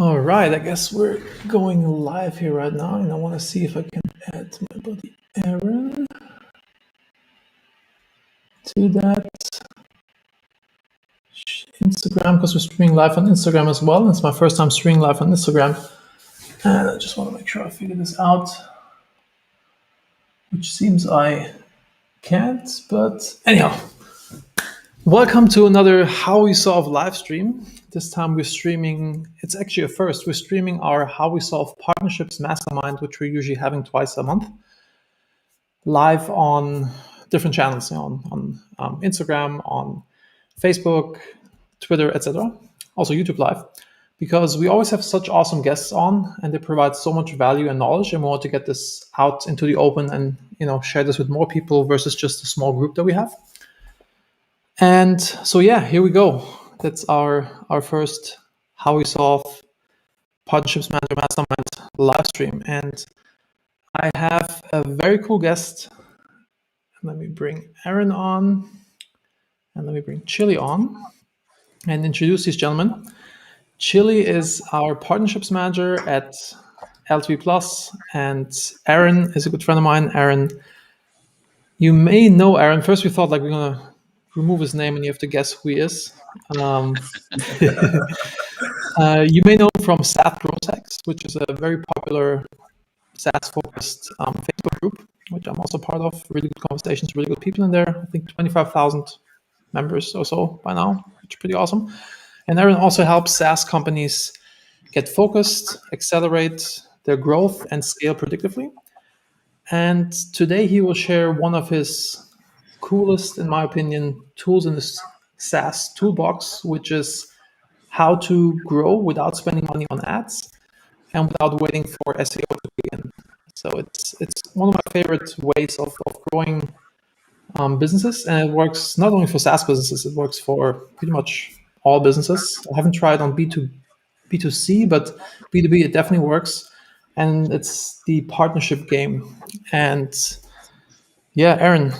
All right, I guess we're going live here right now, and I want to see if I can add my buddy Aaron to that Instagram, because we're streaming live on Instagram as well. It's my first time streaming live on Instagram, and I just want to make sure I figure this out, which seems I can't, but anyhow. Welcome to another How We Solve live stream. This time we're streaming, it's actually a first, we're streaming our How We Solve Partnerships Mastermind, which we're usually having twice a month, live on different channels, on Instagram, on Facebook, Twitter, etc. Also YouTube Live, because we always have such awesome guests on and they provide so much value and knowledge, and we want to get this out into the open and share this with more people versus just a small group that we have. And so, yeah, here we go. That's our first How We Solve Partnerships Manager Mastermind live stream. And I have a very cool guest. Let me bring Aaron on. And let me bring Chili on and introduce these gentlemen. Chili is our Partnerships Manager at L2 Plus. And Aaron is a good friend of mine. Aaron, you may know Aaron. First, we thought we're going to remove his name and you have to guess who he is. You may know him from SaaS Growth Hacks, which is a very popular SaaS-focused Facebook group, which I'm also part of. Really good conversations, really good people in there. I think 25,000 members or so by now, which is pretty awesome. And Aaron also helps SaaS companies get focused, accelerate their growth, and scale predictively. And today he will share one of his coolest, in my opinion, tools in the SaaS toolbox, which is how to grow without spending money on ads and without waiting for SEO to begin. So it's one of my favorite ways of growing businesses, and it works not only for SaaS businesses, it works for pretty much all businesses. I haven't tried on B2C, but B2B, it definitely works. And it's the partnership game. And yeah, Aaron,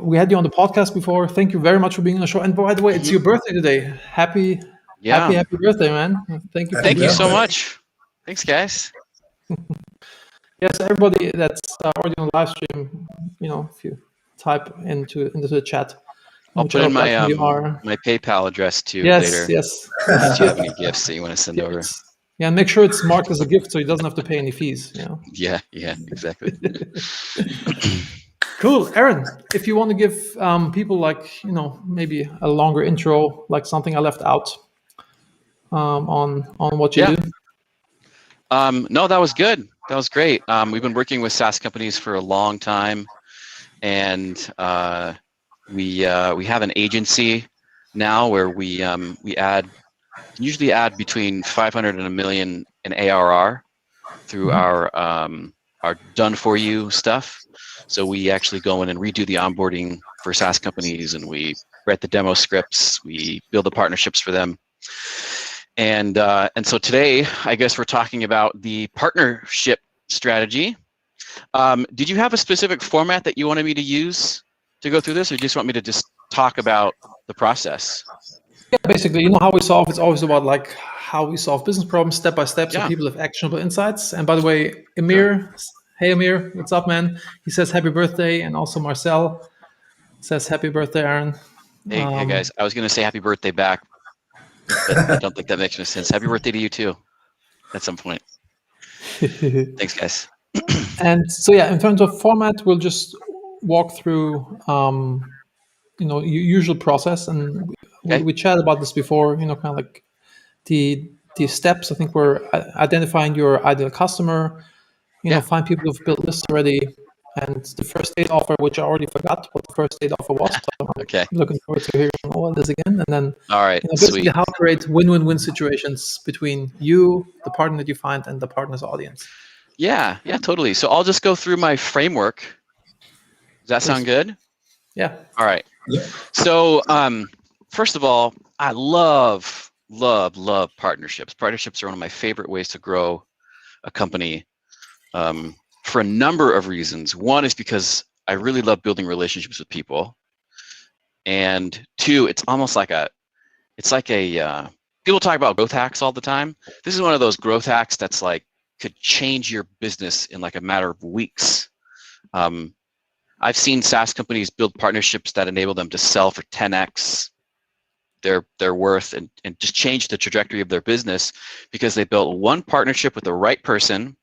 we had you on the podcast before. Thank you very much for being on the show. And by the way, it's your birthday today. Happy birthday, man. Thank you. Thank you so much. Thanks, guys. Yes, everybody that's already on the live stream, if you type into the chat. I'll put in my PayPal address too later. Yes. If you have any gifts that you want to send over. Yeah, and make sure it's marked as a gift so he doesn't have to pay any fees. Yeah, exactly. Cool. Aaron, if you want to give people maybe a longer intro, like something I left out on what you do. No, that was good. That was great. We've been working with SaaS companies for a long time, and we have an agency now where we usually add between 500 and $1 million in ARR through our done for you stuff. So we actually go in and redo the onboarding for SaaS companies, and we write the demo scripts, we build the partnerships for them. And so today, I guess we're talking about the partnership strategy. Did you have a specific format that you wanted me to use to go through this, or do you just want me to just talk about the process? Yeah, basically, how we solve, it's always about how we solve business problems step by step, so people have actionable insights. And by the way, Amir, hey Amir, what's up, man? He says happy birthday, and also Marcel says happy birthday, Aaron. Hey guys, I was going to say happy birthday back, but I don't think that makes any sense. Happy birthday to you too, at some point. Thanks, guys. And so yeah, in terms of format, we'll just walk through usual process, and we chatted about this before. Kind of like the steps. I think we're identifying your ideal customer. Find people who've built lists already, and the first aid offer, which I already forgot what the first aid offer was. So I'm looking forward to hearing all of this again. And then, all right, basically how to create win-win-win situations between you, the partner that you find, and the partner's audience. Yeah, totally. So I'll just go through my framework. Does that sound good? Yeah. All right. Yeah. So first of all, I love partnerships. Partnerships are one of my favorite ways to grow a company for a number of reasons. One is because I really love building relationships with people. And two, it's almost like a people talk about growth hacks all the time. This is one of those growth hacks that's like could change your business in like a matter of weeks. I've seen SaaS companies build partnerships that enable them to sell for 10x their worth and just change the trajectory of their business because they built one partnership with the right person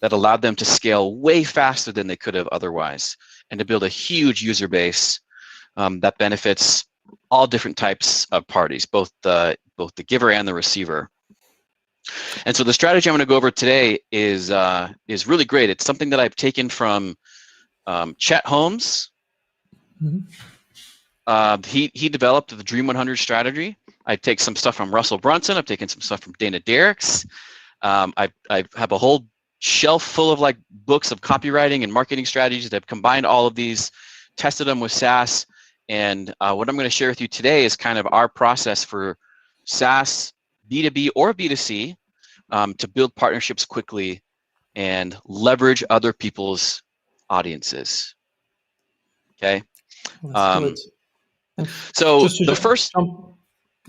that allowed them to scale way faster than they could have otherwise, and to build a huge user base that benefits all different types of parties, both the giver and the receiver. And so the strategy I'm going to go over today is really great. It's something that I've taken from Chet Holmes. He developed the Dream 100 strategy. I take some stuff from Russell Brunson. I've taken some stuff from Dana Derricks. I have a whole shelf full of like books of copywriting and marketing strategies that have combined all of these, tested them with SaaS. And what I'm going to share with you today is kind of our process for SaaS, B2B or B2C, to build partnerships quickly and leverage other people's audiences. Okay. That's good. And so just to the first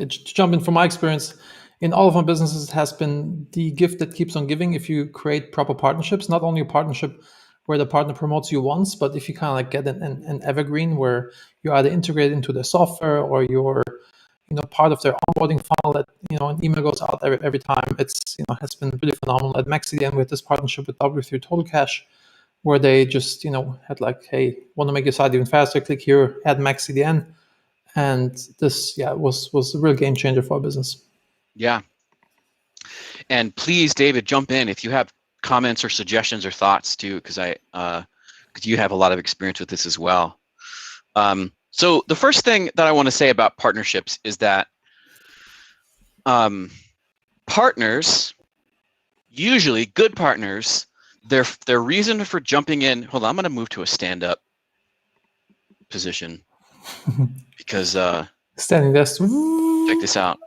jump in from my experience in all of my businesses has been the gift that keeps on giving. If you create proper partnerships, not only a partnership where the partner promotes you once, but if you kind of like get an evergreen where you either integrate into their software or you're part of their onboarding funnel that an email goes out every time. It's has been really phenomenal. At MaxCDN, we had this partnership with W3 Total Cash, where they just had like, hey, want to make your site even faster? Click here, add MaxCDN, and this was a real game changer for our business. Yeah, and please, David, jump in if you have comments or suggestions or thoughts too, because you have a lot of experience with this as well. So the first thing that I want to say about partnerships is that partners, usually good partners, their reason for jumping in. Hold on, I'm going to move to a stand-up position because standing desk. Check this out.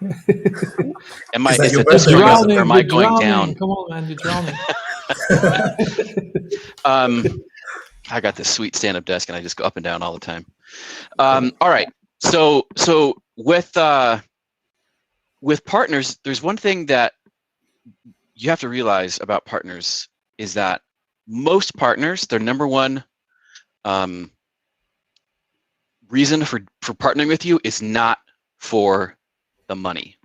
Is that is your the disc birthday going up present? or am I going down? Come on, man, you're drowning. I got this sweet stand-up desk and I just go up and down all the time. All right. So with partners, there's one thing that you have to realize about partners is that most partners, their number one reason for partnering with you is not for the money.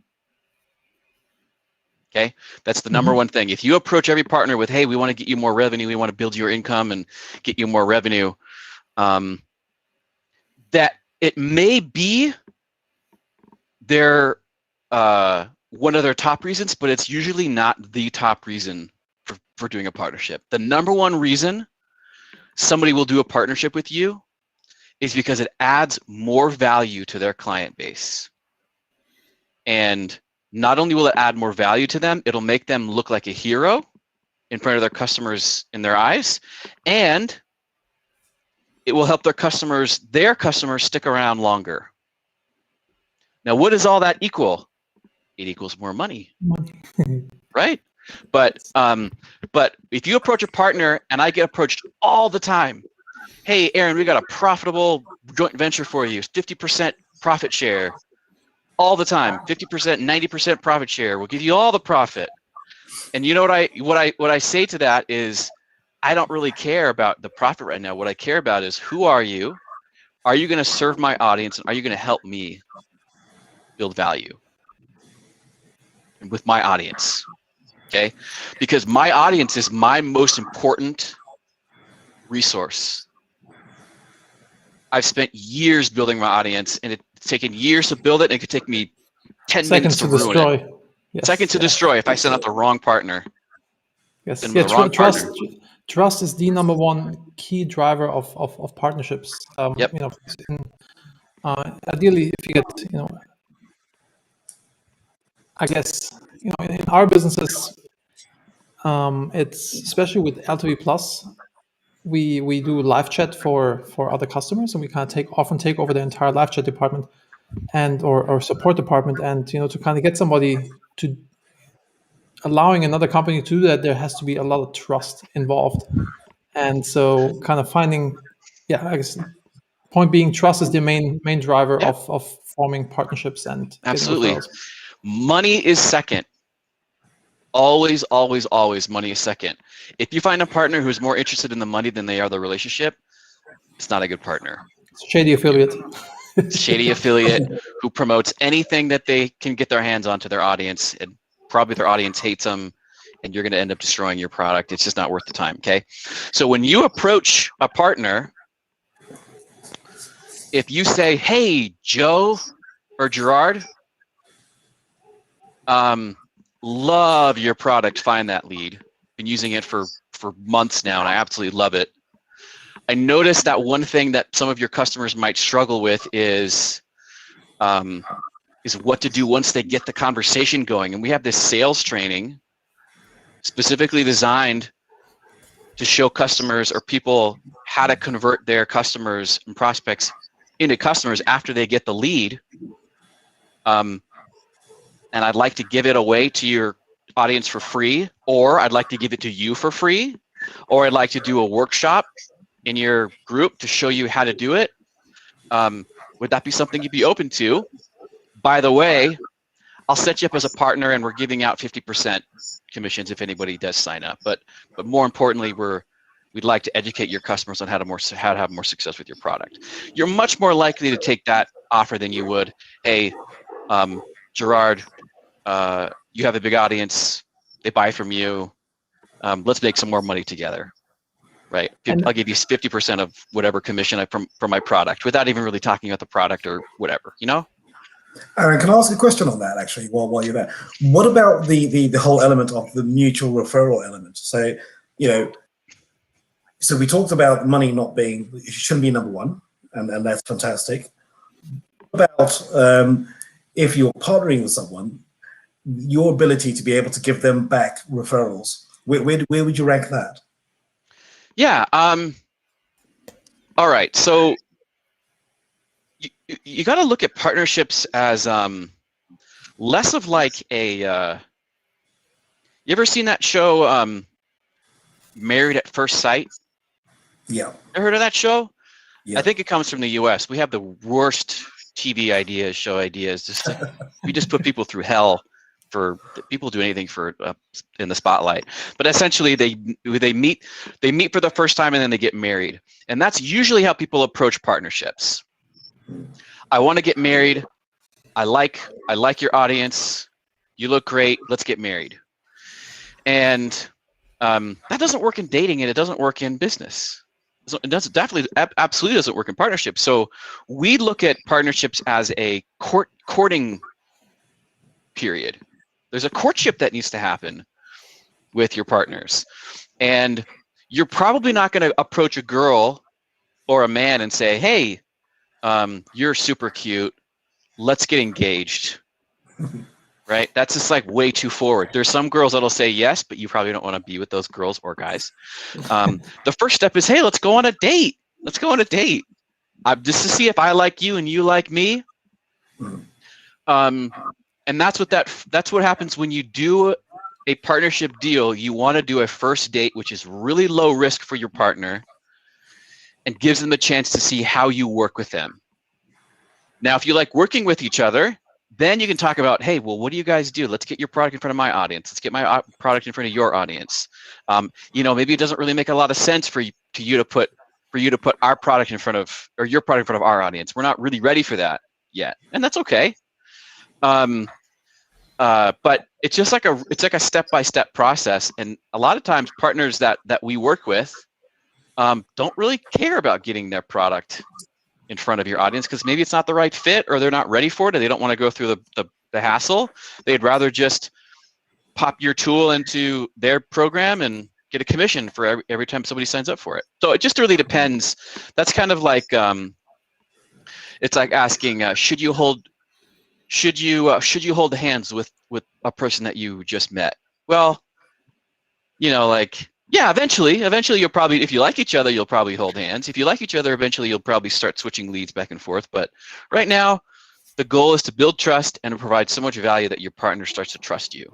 Okay, that's the number one thing. If you approach every partner with, hey, we want to get you more revenue, we want to build your income and get you more revenue, that it may be their one of their top reasons, but it's usually not the top reason for doing a partnership. The number one reason somebody will do a partnership with you is because it adds more value to their client base. And not only will it add more value to them, it'll make them look like a hero in front of their customers in their eyes, and it will help their customers stick around longer. Now, what does all that equal? It equals more money, right? But if you approach a partner, and I get approached all the time, hey, Aaron, we got a profitable joint venture for you, 50% profit share. All the time, 50%, 90% profit share. We'll give you all the profit. And you know what I say to that is, I don't really care about the profit right now. What I care about is, who are you? Are you going to serve my audience? And are you going to help me build value with my audience? Okay, because my audience is my most important resource. I've spent years building my audience, and it's taken years to build it, and it could take me 10 minutes to ruin destroy. it. Yes, Seconds to destroy if I send out the wrong partner. Yes, trust is the number one key driver of partnerships. Yep. Ideally, if you get, I guess, in our businesses, it's especially with LTV Plus. We do live chat for other customers, and we kind of often take over the entire live chat department and or support department, and to kind of get somebody to allowing another company to do that, there has to be a lot of trust involved. And so kind of finding, I guess point being, trust is the main driver of forming partnerships and getting Absolutely. referrals? Money is second. Always, always, always money is second. If you find a partner who's more interested in the money than they are the relationship, it's not a good partner. Shady affiliate. Shady affiliate who promotes anything that they can get their hands on to their audience, and probably their audience hates them, and you're going to end up destroying your product. It's just not worth the time, okay? So when you approach a partner, if you say, hey, Joe or Gerard, love your product, find that lead. Been using it for months now, and I absolutely love it. I noticed that one thing that some of your customers might struggle with is what to do once they get the conversation going. And we have this sales training specifically designed to show customers or people how to convert their customers and prospects into customers after they get the lead. And I'd like to give it away to your audience for free, or I'd like to give it to you for free, or I'd like to do a workshop in your group to show you how to do it. Would that be something you'd be open to? By the way, I'll set you up as a partner, and we're giving out 50% commissions if anybody does sign up. But more importantly, we'd like to educate your customers on how to have more success with your product. You're much more likely to take that offer than you would, hey, Gerard, you have a big audience, they buy from you, let's make some more money together, right? I'll give you 50% of whatever commission from my product without even really talking about the product or whatever, you know? Aaron, can I ask a question on that actually while you're there? What about the whole element of the mutual referral element? So, so we talked about money not being, it shouldn't be number one, and that's fantastic. What about if you're partnering with someone, your ability to be able to give them back referrals, where would you rank that? Yeah. All right. So you got to look at partnerships as less of like a. You ever seen that show, Married at First Sight? Yeah. Ever heard of that show? Yeah. I think it comes from the U.S. We have the worst TV ideas, show ideas. Just like, we just put people through hell for people do anything for in the spotlight. But essentially, they meet for the first time and then they get married, and that's usually how people approach partnerships. I want to get married. I like your audience. You look great. Let's get married. And that doesn't work in dating, and it doesn't work in business. It doesn't absolutely doesn't work in partnerships. So we look at partnerships as a courting period. There's a courtship that needs to happen with your partners, and you're probably not going to approach a girl or a man and say, "Hey, you're super cute. Let's get engaged." Right? That's just like way too forward. There's some girls that'll say yes, but you probably don't want to be with those girls or guys. The first step is, hey, let's go on a date. Let's go on a date. Just to see if I like you and you like me. And that's what happens when you do a partnership deal. You want to do a first date, which is really low risk for your partner, and gives them a chance to see how you work with them. Now, if you like working with each other, then you can talk about, hey, well, what do you guys do? Let's get your product in front of my audience. Let's get my product in front of your audience. Maybe it doesn't really make a lot of sense for you to put our product in front of, or your product in front of our audience. We're not really ready for that yet, and that's okay. But it's just like a step-by-step process, and a lot of times partners that we work with don't really care about getting their product in front of your audience because maybe it's not the right fit, or they're not ready for it, or they don't want to go through the hassle. They'd rather just pop your tool into their program and get a commission for every time somebody signs up for it. So it just really depends. That's kind of like it's like asking, should you hold hands with a person that you just met? Well, yeah, eventually you'll probably, if you like each other, you'll probably hold hands. If you like each other, eventually you'll probably start switching leads back and forth. But right now, the goal is to build trust and to provide so much value that your partner starts to trust you.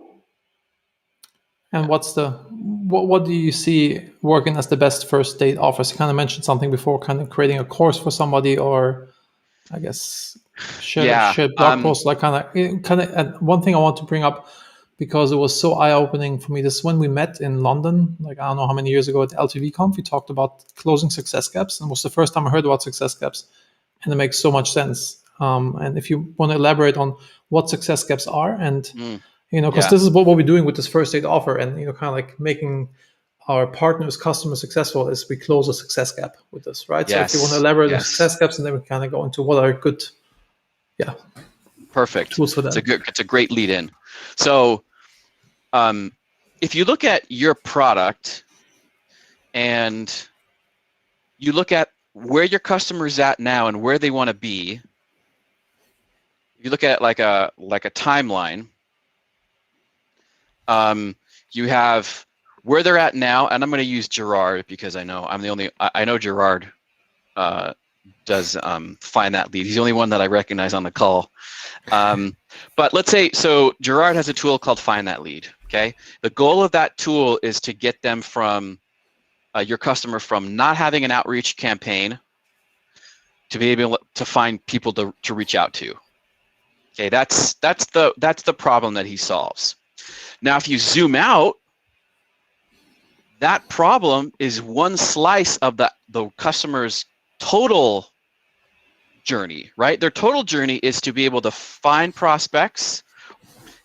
And what do you see working as the best first date offers? You kind of mentioned something before, kind of creating a course for somebody, or I guess shared blog posts, like kind of. And one thing I want to bring up, because it was so eye-opening for me, this is when we met in London, like I don't know how many years ago at LTV Conf. We talked about closing success gaps, and it was the first time I heard about success gaps, and it makes so much sense. And if you want to elaborate on what success gaps are, and because this is what we're doing with this first aid offer, and kind of like making our partners, customers successful, is we close a success gap with this, right? Yes. So if you want to elaborate on success gaps, and then we kind of go into what are good, perfect tools for that. It's a great lead in. So if you look at your product and you look at where your customer's at now and where they want to be, you look at like a timeline. You have where they're at now, and I'm going to use Gerard because I know Gerard does find that lead. He's the only one that I recognize on the call. But let's say, so Gerard has a tool called Find That Lead. Okay, the goal of that tool is to get them from your customer from not having an outreach campaign to be able to find people to reach out to. Okay, that's the problem that he solves. Now, if you zoom out, that problem is one slice of the customer's total journey, right? Their total journey is to be able to find prospects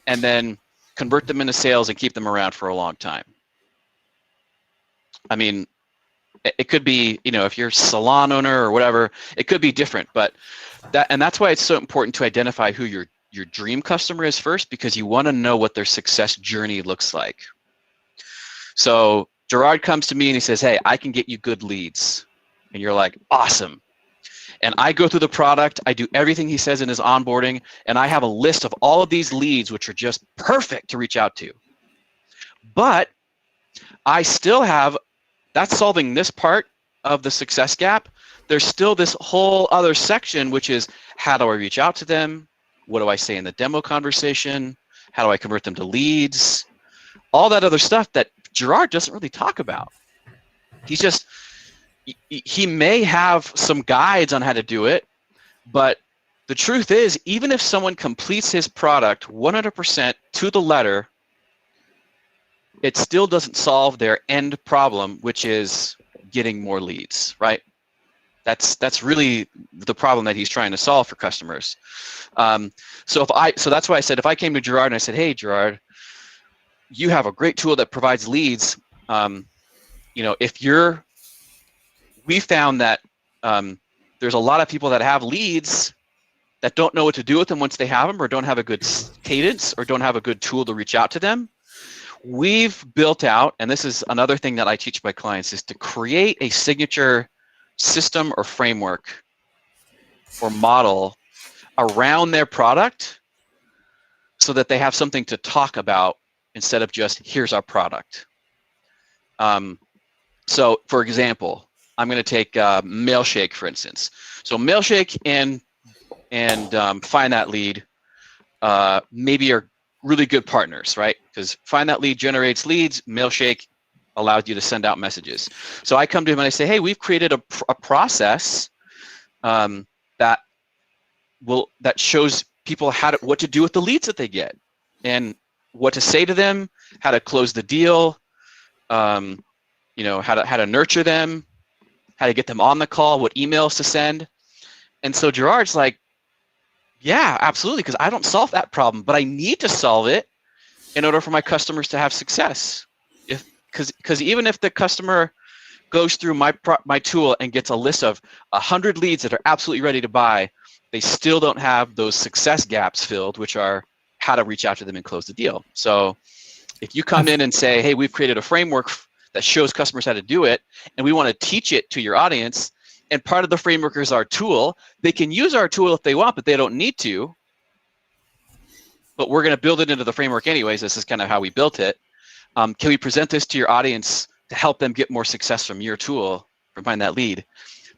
and then convert them into sales and keep them around for a long time. I mean, it could be, if you're a salon owner or whatever, it could be different, but that's why it's so important to identify who your dream customer is first, because you want to know what their success journey looks like. So Gerard comes to me and he says, hey, I can get you good leads. And you're like, awesome. And I go through the product, I do everything he says in his onboarding, and I have a list of all of these leads, which are just perfect to reach out to. But I still have, that's solving this part of the success gap. There's still this whole other section, which is how do I reach out to them? What do I say in the demo conversation? How do I convert them to leads? All that other stuff that Gerard doesn't really talk about. He may have some guides on how to do it, but the truth is, even if someone completes his product 100% to the letter, it still doesn't solve their end problem, which is getting more leads, right? That's really the problem that he's trying to solve for customers. So that's why I said, if I came to Gerard and I said, hey, Gerard, you have a great tool that provides leads. We found that there's a lot of people that have leads that don't know what to do with them once they have them, or don't have a good cadence, or don't have a good tool to reach out to them. We've built out, and this is another thing that I teach my clients, is to create a signature system or framework or model around their product so that they have something to talk about instead of just, here's our product. So for example, I'm going to take Mailshake, for instance. So Mailshake and Find That Lead maybe are really good partners, right? Because Find That Lead generates leads, Mailshake allows you to send out messages. So I come to him and I say, hey, we've created a process that shows people what to do with the leads that they get, and what to say to them, how to close the deal, how to nurture them, how to get them on the call, what emails to send. And so Gerard's like, yeah, absolutely, because I don't solve that problem, but I need to solve it in order for my customers to have success. Because even if the customer goes through my tool and gets a list of 100 leads that are absolutely ready to buy, they still don't have those success gaps filled, which are how to reach out to them and close the deal. So if you come in and say, hey, we've created a framework that shows customers how to do it, and we want to teach it to your audience, and part of the framework is our tool, they can use our tool if they want, but they don't need to. But we're going to build it into the framework anyways. This is kind of how we built it. Can we present this to your audience to help them get more success from your tool, from Find That Lead?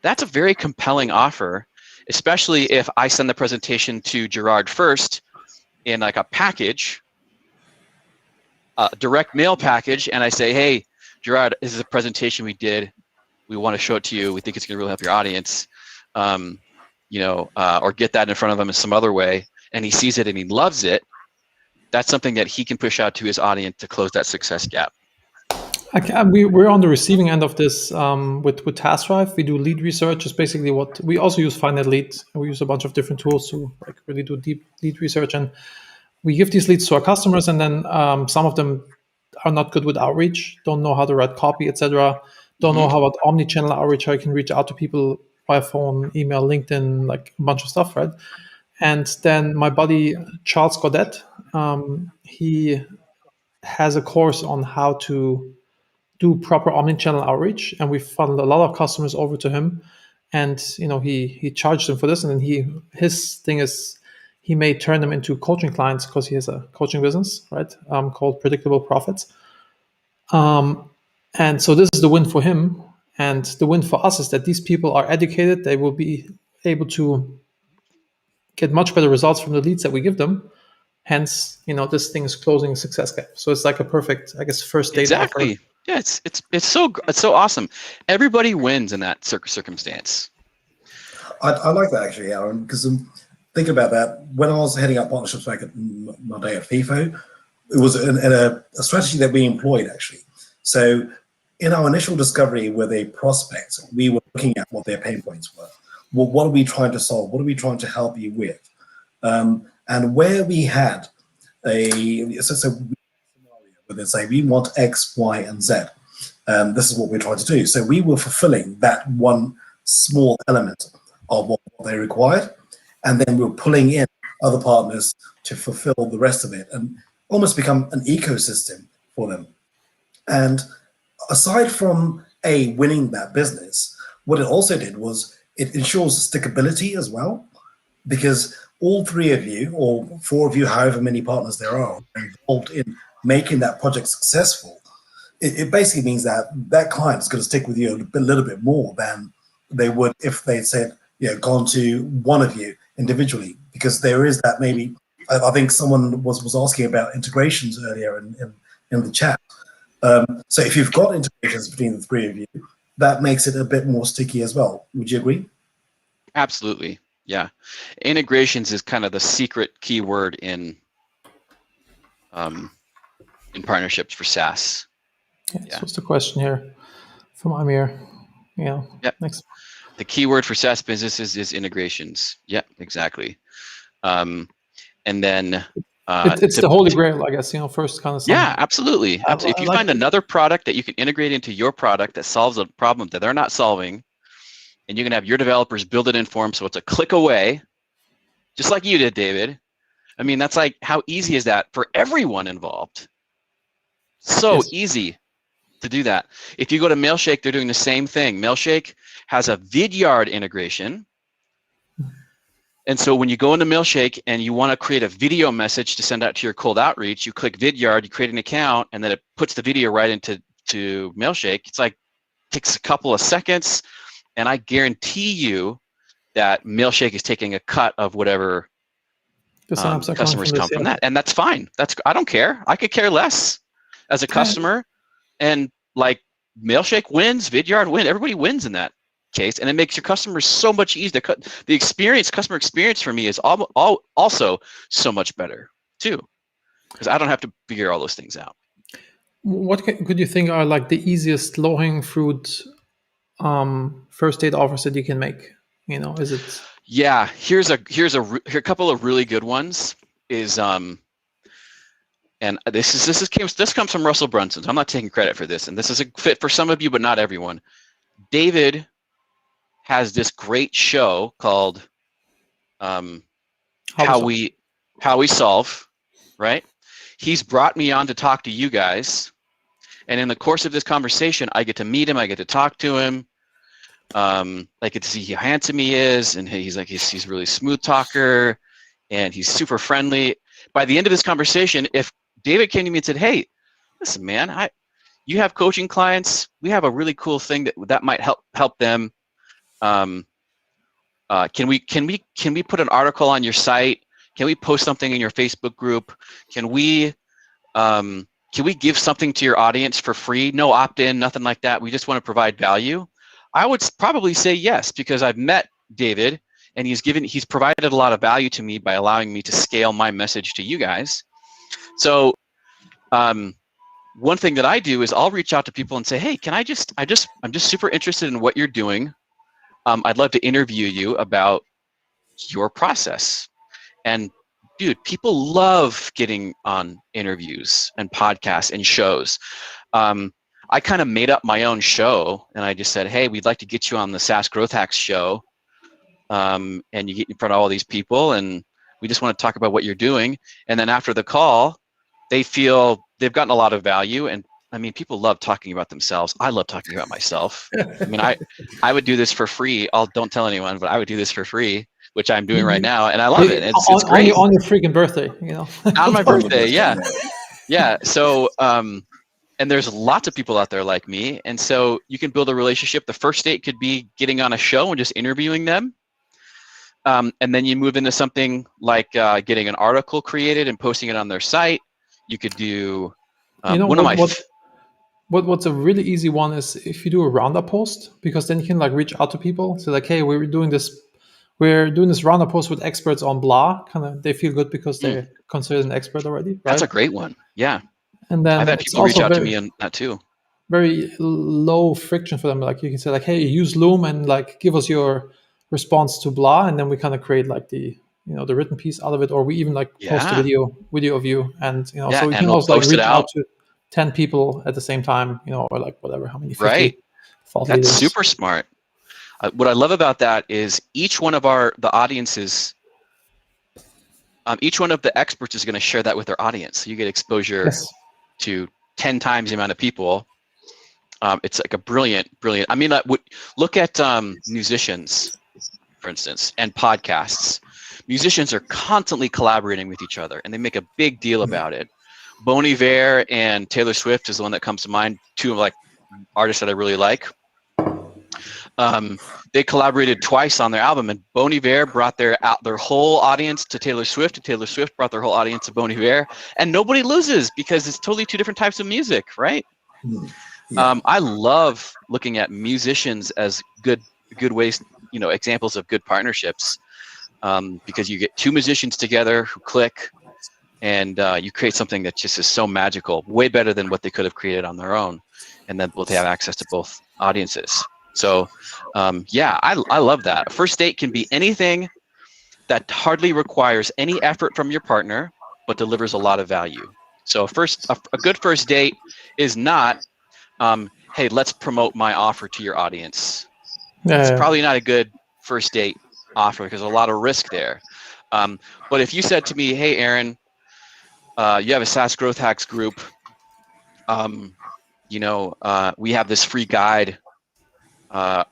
That's a very compelling offer, especially if I send the presentation to Gerard first in like a package, a direct mail package, and I say, hey, Gerard, this is a presentation we did. We want to show it to you. We think it's going to really help your audience. or get that in front of him in some other way, and he sees it and he loves it, that's something that he can push out to his audience to close that success gap. We're on the receiving end of this with Task Drive. We do lead research. Is basically what we also use. Find Leads. We use a bunch of different tools to like really do deep lead research, and we give these leads to our customers. And then some of them are not good with outreach, don't know how to write copy, etc. Don't know how about omni-channel outreach. How you can reach out to people via phone, email, LinkedIn, like a bunch of stuff, right? And then my buddy Charles Godet, he has a course on how to do proper omni-channel outreach, and we funneled a lot of customers over to him, and he charged them for this, and then his thing is he may turn them into coaching clients because he has a coaching business, right, called Predictable Profits. And so this is the win for him, and the win for us is that these people are educated. They will be able to get much better results from the leads that we give them. Hence, this thing is closing a success gap. So it's like a perfect, I guess, first date Exactly. offer. Yeah, it's so awesome. Everybody wins in that circumstance. I like that actually, Aaron, because thinking about that, when I was heading up partnerships back at my day at FIFO, it was a strategy that we employed actually. So in our initial discovery with a prospect, we were looking at what their pain points were. Well, what are we trying to solve? What are we trying to help you with? And where we had scenario where they say we want X, Y, and Z. This is what we're trying to do. So we were fulfilling that one small element of what they required, and then we were pulling in other partners to fulfill the rest of it and almost become an ecosystem for them. And aside from winning that business, what it also did was it ensures stickability as well, because all three of you or four of you, however many partners there are involved in making that project successful. It basically means that that client is going to stick with you a little bit more than they would if they said, gone to one of you individually, because there is that maybe, I think someone was asking about integrations earlier in the chat. So if you've got integrations between the three of you, that makes it a bit more sticky as well. Would you agree? Absolutely. Yeah. Integrations is kind of the secret keyword in partnerships for SaaS. Yeah. So what's the question here from Amir? Yeah. Yep. Next. The keyword for SaaS businesses is integrations. Yep, exactly. And then it's the holy grail, I guess. First kind of. Yeah, absolutely. If you find another product that you can integrate into your product that solves a problem that they're not solving, and you can have your developers build it in for them, so it's a click away, just like you did, David. I mean, that's like, how easy is that for everyone involved? So easy to do that. If you go to Mailshake, they're doing the same thing. Mailshake has a Vidyard integration. And so when you go into Mailshake and you want to create a video message to send out to your cold outreach, you click Vidyard, you create an account, and then it puts the video right into Mailshake. It's like, takes a couple of seconds, and I guarantee you that Mailshake is taking a cut of whatever customers come from that. And that's fine. I don't care. I could care less as a customer. And like, Mailshake wins, Vidyard wins, everybody wins in that case, and it makes your customers so much easier. The customer experience for me is also so much better too, because I don't have to figure all those things out. What could you think are like the easiest low-hanging fruit first date offers that you can make? Is it? Yeah, here a couple of really good ones. And this comes from Russell Brunson. So I'm not taking credit for this, and this is a fit for some of you, but not everyone. David has this great show called How We Solve, right? He's brought me on to talk to you guys, and in the course of this conversation, I get to meet him, I get to talk to him, I get to see how handsome he is, and he's a really smooth talker, and he's super friendly. By the end of this conversation, if David came to me and said, "Hey, listen, man, you have coaching clients. We have a really cool thing that might help them. Can we put an article on your site? Can we post something in your Facebook group? Can we give something to your audience for free? No opt-in, nothing like that. We just want to provide value." I would probably say yes, because I've met David and he's provided a lot of value to me by allowing me to scale my message to you guys. So one thing that I do is I'll reach out to people and say, hey, I'm just super interested in what you're doing. I'd love to interview you about your process. And dude, people love getting on interviews and podcasts and shows. I kind of made up my own show, and I just said, hey, we'd like to get you on the SaaS Growth Hacks show. And you get in front of all these people, and we just want to talk about what you're doing. And then after the call, they feel they've gotten a lot of value. And I mean, people love talking about themselves. I love talking about myself. I mean, I would do this for free. Don't tell anyone, but I would do this for free, which I'm doing right now, and I love it. It's great. On your freaking birthday, you know. On my birthday, yeah. Yeah. So, and there's lots of people out there like me. And so you can build a relationship. The first date could be getting on a show and just interviewing them. And then you move into something like getting an article created and posting it on their site. You could do what's a really easy one is if you do a roundup post, because then you can like reach out to people. So like, hey, we're doing this roundup post with experts on blah. Kind of, they feel good because they're considered an expert already. Right? That's a great one. Yeah. And then I've had people reach out to me on that too. Very low friction for them. Like you can say like, hey, use Loom and like give us your response to blah, and then we kind of create like the written piece out of it, or we even like post a video of you, and so we can also like reach out to 10 people at the same time, or like whatever, how many 50 right. That's leaders. Super smart. What I love about that is each one of the audiences, each one of the experts is going to share that with their audience. So you get exposure to 10 times the amount of people. It's like a brilliant. I mean, look at musicians, for instance, and podcasts. Musicians are constantly collaborating with each other, and they make a big deal about it. Bon Iver and Taylor Swift is the one that comes to mind. Two of like artists that I really like. They collaborated twice on their album, and Bon Iver brought their whole audience to Taylor Swift, and Taylor Swift brought their whole audience to Bon Iver, and nobody loses because it's totally two different types of music, right? Yeah. I love looking at musicians as good ways, examples of good partnerships, because you get two musicians together who click, and you create something that just is so magical, way better than what they could have created on their own, and then they have access to both audiences. So, I love that. A first date can be anything that hardly requires any effort from your partner, but delivers a lot of value. So a good first date is not, hey, let's promote my offer to your audience. It's probably not a good first date offer because there's a lot of risk there. But if you said to me, hey, Aaron, you have a SaaS Growth Hacks group, we have this free guide,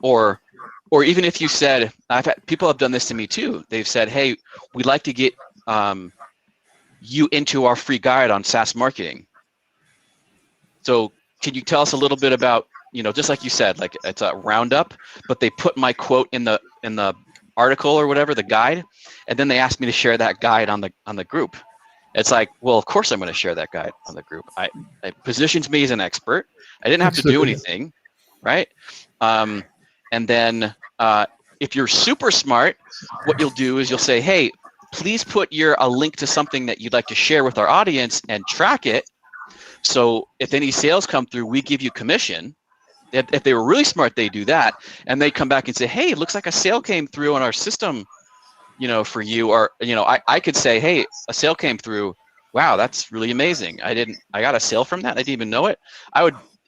or even if you said, people have done this to me too. They've said, hey, we'd like to get you into our free guide on SaaS marketing. So can you tell us a little bit about, just like you said, like it's a roundup, but they put my quote in the article or whatever, the guide, and then they asked me to share that guide on the group. It's like, well, of course I'm going to share that guide on the group. It positions me as an expert. I didn't have to do anything, right? And then if you're super smart, what you'll do is you'll say, hey, please put a link to something that you'd like to share with our audience and track it. So if any sales come through, we give you commission. If they were really smart, they do that. And they come back and say, hey, it looks like a sale came through on our system, for you. Or, I could say, hey, a sale came through. Wow, that's really amazing. I got a sale from that. I didn't even know it.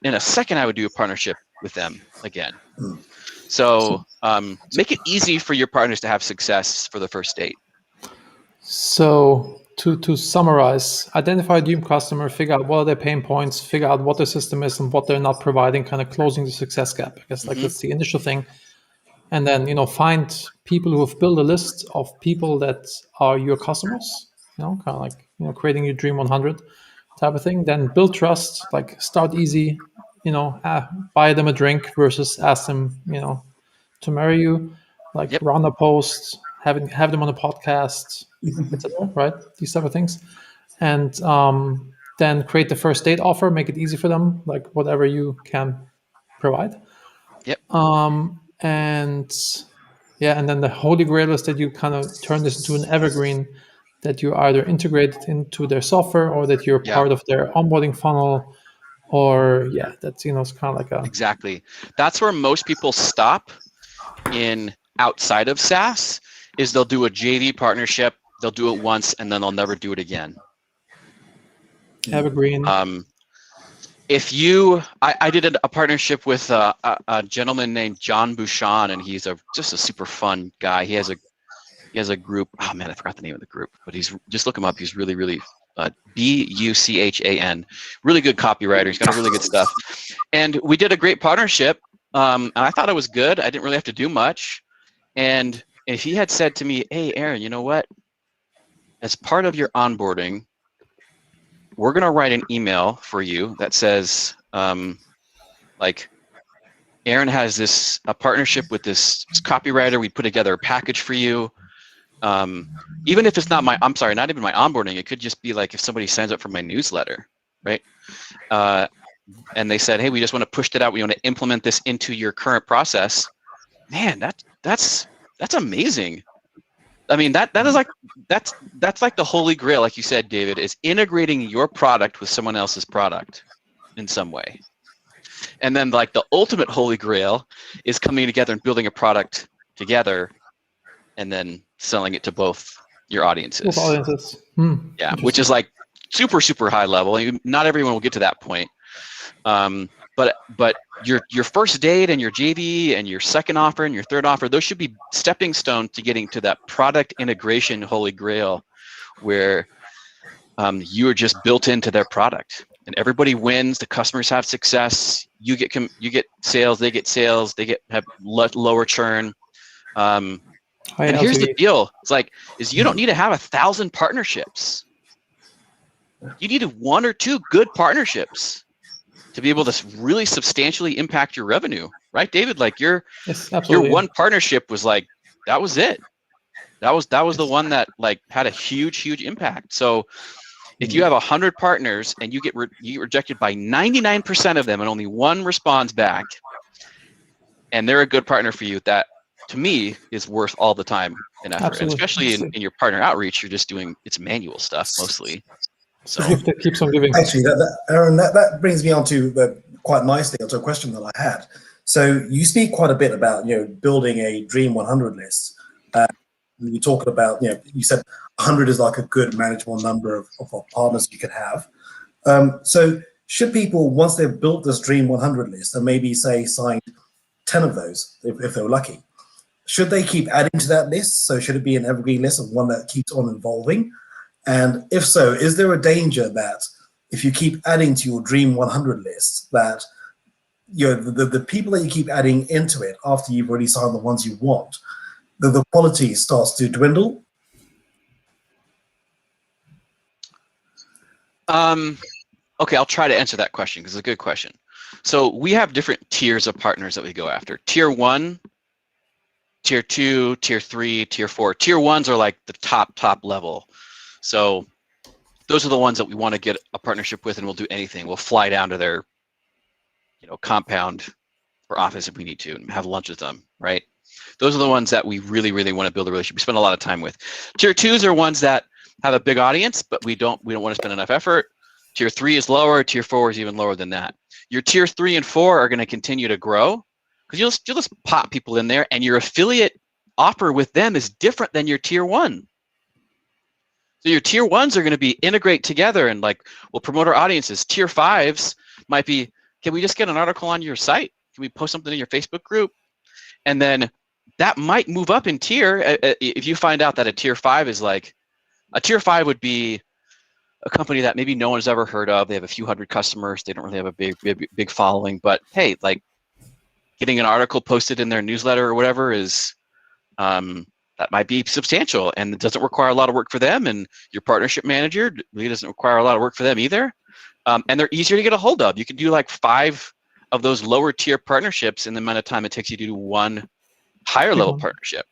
In a second, I would do a partnership with them again. So make it easy for your partners to have success for the first date. So to summarize, identify a dream customer, figure out what are their pain points, figure out what their system is and what they're not providing, kind of closing the success gap. I guess that's the initial thing. And then, find people who have built a list of people that are your customers, kind of like, creating your dream 100 type of thing. Then build trust, like start easy, buy them a drink versus ask them, to marry you, like run a post, have them on a podcast, etc. Right? These type of things. And then create the first date offer, make it easy for them, like whatever you can provide. Yep. And Yeah, and then the holy grail is that you kind of turn this into an evergreen, that you either integrate it into their software or that you're Yeah. part of their onboarding funnel, or that's it's kind of like a Exactly. That's where most people stop in outside of SaaS, is they'll do a JV partnership, they'll do it once, and then they'll never do it again. evergreen. If I did a partnership with a gentleman named John Bouchon, and he's just a super fun guy. He has a group. Oh man, I forgot the name of the group, but just look him up. He's really, really Buchan, really good copywriter. He's got really good stuff. And we did a great partnership. And I thought it was good. I didn't really have to do much. And if he had said to me, "Hey, Aaron, you know what? As part of your onboarding, we're going to write an email for you that says, like, Aaron has a partnership with this copywriter. We put together a package for you. Even if it's not not even my onboarding, it could just be like if somebody signs up for my newsletter, right? And they said, hey, we just want to push that out. We want to implement this into your current process. Man, that's amazing. I mean, that's like the holy grail, like you said, David, is integrating your product with someone else's product in some way. And then like the ultimate holy grail is coming together and building a product together and then selling it to both your audiences. Both audiences. Yeah, which is like super, super high level. Not everyone will get to that point. But your first date and your JV and your second offer and your third offer, those should be stepping stones to getting to that product integration holy grail where you are just built into their product and everybody wins. The customers have success. You get sales. They get sales. They have lower churn. And here's the deal: you don't need to have 1,000 partnerships. You need 1 or 2 good partnerships to be able to really substantially impact your revenue, right, David? Like your one partnership was like, that was it. That was the one that like had a huge impact. So if you have 100 partners and you get rejected by 99% of them and only 1 responds back, and they're a good partner for you, that to me is worth all the time and effort. And especially in your partner outreach, you're just doing it's manual stuff mostly. So gift that keeps on giving. Actually, Aaron, that brings me on to quite nicely onto a question that I had. So you speak quite a bit about building a Dream 100 list. You're talking about you said 100 is like a good manageable number of partners you could have. So should people, once they've built this Dream 100 list and maybe say signed 10 of those if they were lucky, should they keep adding to that list? So should it be an evergreen list of one that keeps on evolving? And if so, is there a danger that if you keep adding to your Dream 100 list, that the people that you keep adding into it after you've already signed the ones you want, the quality starts to dwindle? Okay, I'll try to answer that question because it's a good question. So we have different tiers of partners that we go after. Tier 1, Tier 2, Tier 3, Tier 4. Tier 1s are like the top level. So those are the ones that we want to get a partnership with, and we'll do anything. We'll fly down to their, compound or office if we need to, and have lunch with them, right? Those are the ones that we really, really want to build a relationship. We spend a lot of time with. Tier 2s are ones that have a big audience, but we don't want to spend enough effort. Tier 3 is lower. Tier 4 is even lower than that. Your Tier 3 and 4 are going to continue to grow because you'll just pop people in there, and your affiliate offer with them is different than your Tier 1. So your Tier 1s are going to be integrate together and like we'll promote our audiences. Tier 5s might be, can we just get an article on your site? Can we post something in your Facebook group? And then that might move up in tier if you find out that a Tier 5 is like, a Tier 5 would be a company that maybe no one's ever heard of. They have a few hundred customers. They don't really have a big following, but hey, like getting an article posted in their newsletter or whatever is, that might be substantial, and it doesn't require a lot of work for them, and your partnership manager really doesn't require a lot of work for them either. And they're easier to get a hold of. You can do like 5 of those lower tier partnerships in the amount of time it takes you to do 1 higher level partnership.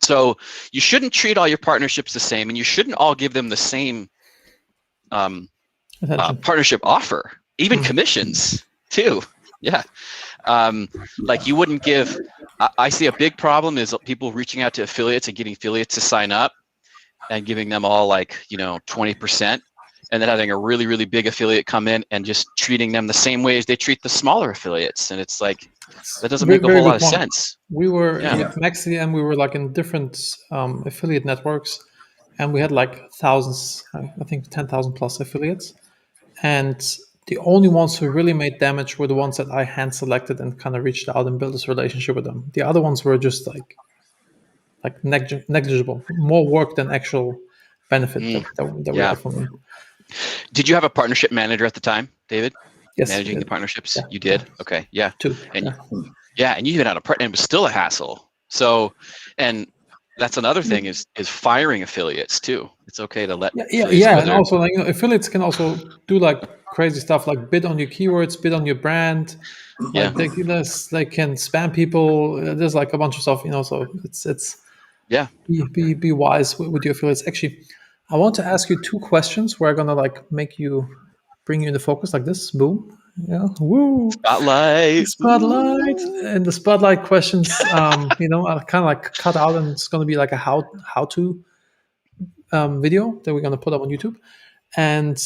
So you shouldn't treat all your partnerships the same, and you shouldn't all give them the same partnership offer, even commissions too. Yeah. Like you wouldn't give I see a big problem is people reaching out to affiliates and getting affiliates to sign up and giving them all like, 20%, and then having a really, really big affiliate come in and just treating them the same way as they treat the smaller affiliates. And it's like, that doesn't make a Very whole lot good of point. sense. We were Yeah. with Maxi, and we were like in different affiliate networks, and we had like thousands, I think 10,000 plus affiliates, and the only ones who really made damage were the ones that I hand selected and kind of reached out and built this relationship with them. The other ones were just like negligible, more work than actual benefit that we Yeah. got from them. Did you have a partnership manager at the time, David? Yes, Managing the partnerships? Yeah. You did? Okay, yeah. Two. And Yeah. and you even had a partner, and it was still a hassle. So, and that's another thing is firing affiliates too. It's okay to let affiliates go And there. also like affiliates can also do like crazy stuff, like bid on your keywords, bid on your brand. Yeah. Like they can spam people. There's like a bunch of stuff, So it's Yeah. be wise with your affiliates. Actually, I want to ask you two questions where I'm gonna like bring you into focus like this. Boom. Yeah. Woo. Spotlight. And the spotlight questions, I kind of like cut out, and it's gonna be like a how to video that we're gonna put up on YouTube. And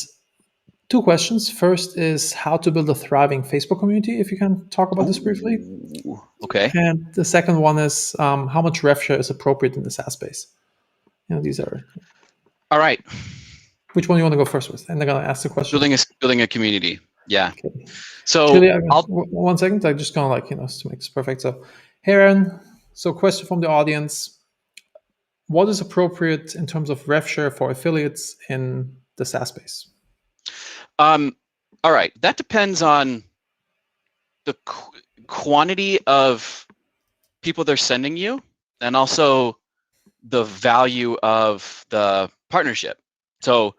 two questions. First is how to build a thriving Facebook community, if you can talk about this briefly. Ooh, okay. And the second one is how much rev share is appropriate in the SaaS space. These are. All right. Which one you want to go first with? And they're gonna ask the question. Building a community. Yeah. Okay. So Julia, 1 second. I just gonna to make this perfect. So, hey Aaron. So, question from the audience: what is appropriate in terms of rev share for affiliates in the SaaS space? all right. That depends on the quantity of people they're sending you, and also the value of the partnership. So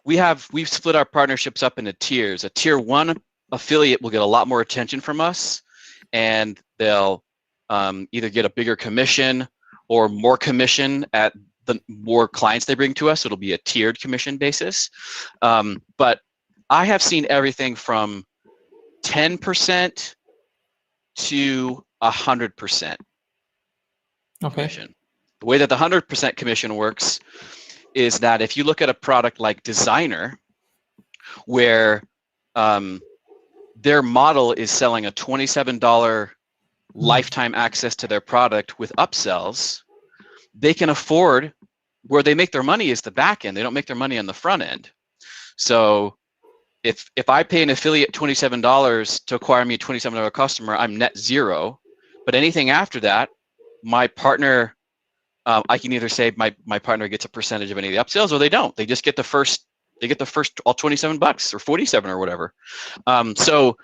we've split our partnerships up into tiers. A tier 1 affiliate will get a lot more attention from us, and they'll either get a bigger commission or more commission at the more clients they bring to us. So it'll be a tiered commission basis. But I have seen everything from 10% to 100% commission. The way that the 100% commission works is that if you look at a product like Designer, where their model is selling a $27 lifetime access to their product with upsells, they can afford, where they make their money is the back end. They don't make their money on the front end. So if I pay an affiliate $27 to acquire me a $27 customer, I'm net zero. But anything after that, my partner, I can either say my partner gets a percentage of any of the upsells, or they don't. They just get the first. They get the first all $27 or 47 or whatever. So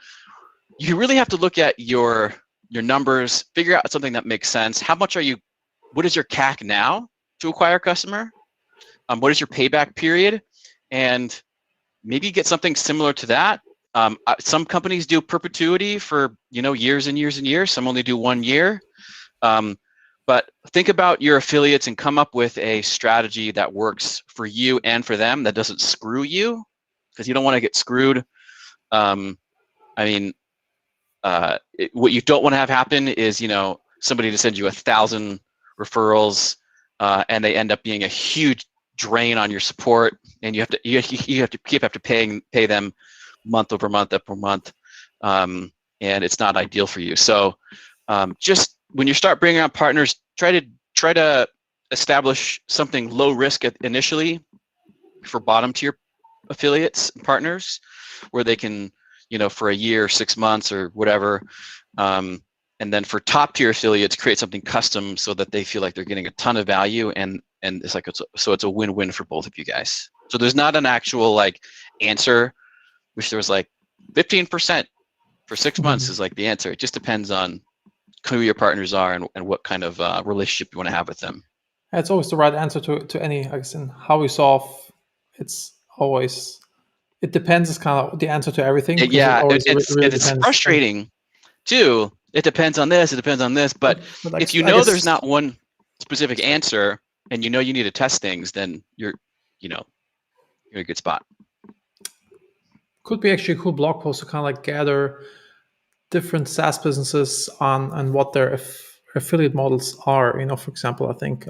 you really have to look at your numbers, figure out something that makes sense. How much are you? What is your CAC now to acquire a customer? What is your payback period? And maybe get something similar to that. Some companies do perpetuity for years and years and years. Some only do 1 year. But think about your affiliates and come up with a strategy that works for you and for them, that doesn't screw you, because you don't want to get screwed. What you don't want to have happen is somebody to send you 1,000 referrals and they end up being a huge drain on your support, and you have to pay them month over month after month, and it's not ideal for you. So just when you start bringing on partners, try to establish something low risk initially for bottom tier affiliates and partners, where they can, for a year, 6 months, or whatever. And then for top tier affiliates, create something custom so that they feel like they're getting a ton of value, and it's like it's a win-win for both of you guys. So there's not an actual answer. Wish there was 15% for 6 months is the answer. It just depends on who your partners are and what kind of relationship you want to have with them. It's always the right answer to any, I guess, in how we solve. It's always, it depends is kind of the answer to everything. It's frustrating too. It depends on this, it depends on this. But if there's not one specific answer, and you need to test things, then you're in a good spot. Could be actually a cool blog post to kind of gather different SaaS businesses on what their affiliate models are. For example, I think